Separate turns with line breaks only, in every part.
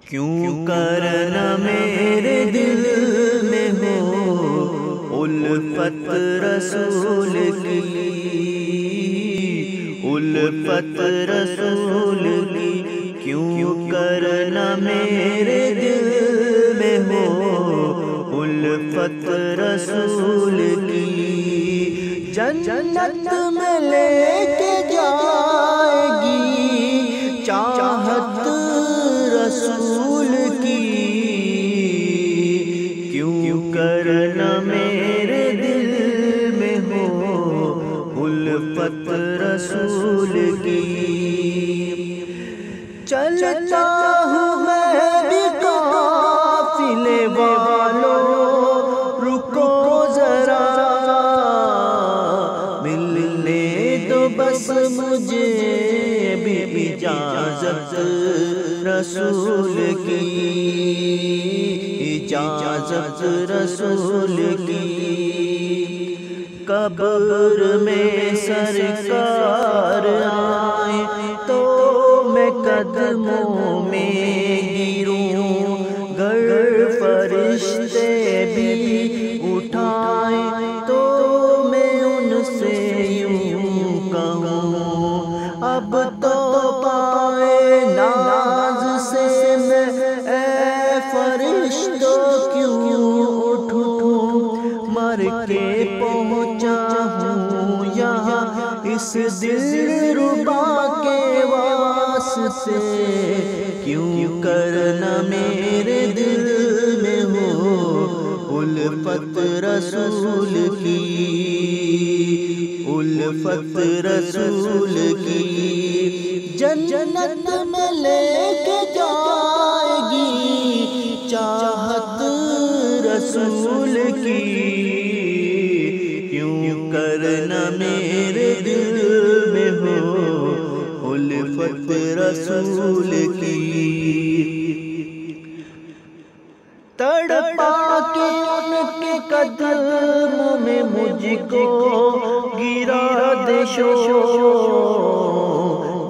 کیوں کرنا میرے دل میں ہو الفت رسول کی، الفت رسول کی، کیوں کرنا میرے دل میں ہو الفت رسول کی، جنت میں لے کے جائے گی چاہت رسول کی، کیوں کرنا میرے دل میں ہو الفت رسول کی، چلتا ہوں میں بھی قافلے والوں رکو ذرا، ملنے دو بس مجھے بھی اجازت رسول کی، اجازت رسول کی، قبر میں سرکار آئے تو میں قدموں میں گروں، گر فرشتے بھی اٹھائیں تو میں ان سے یوں کہوں، اب تو پائے ناز سے میں اے فرشتوں کیوں اٹھوں، مر کے پہنچا ہوں یہاں اس دل ربا کے واسطے، کیوں کرنا میرے دل میں ہو الفت رسول کی، الفت رسول کی، جنت میں لے کے جائے گی چاہت رسول کی، کیوں کرنا میرے دل میں ہو الفت رسول کی، تڑپا کے ان کے قدموں میں مجھ کو گرا دے شو،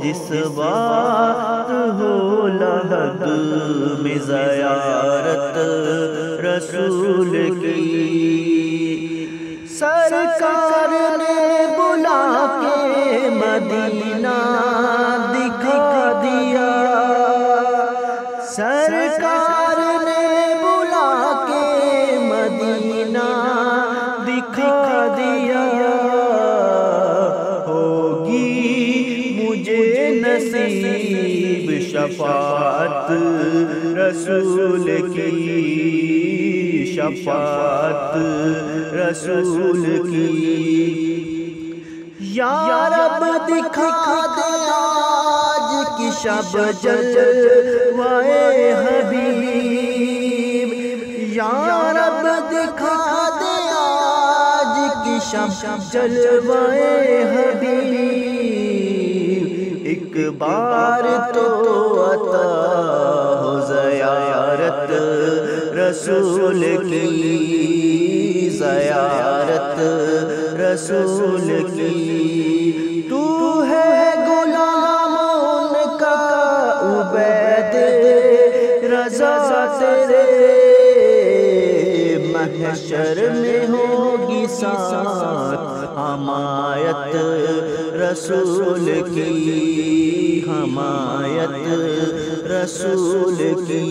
جس وقت ہو لحد میں زیارت رسول کی، سرکار نے بلا کے مدینہ دکھا دیا، سرکار نے بلا کے مدینہ دکھا دیا، ہوگی مجھے نصیب شفاعت رسول کی، شفاعت رسول کی، یا رب دکھا دے آج کی شب جلوائے حبیب، یا رب دکھا دے آج کی شب جلوائے حبیب، ایک بار تو عطا ہو زیارت رسول کی، زیارت رسول کی، تو ہے غلاموں کا عبید رضا تیرے، محشر میں ہوگی ساتھ حمایت رسول کی، حمایت رسول کی،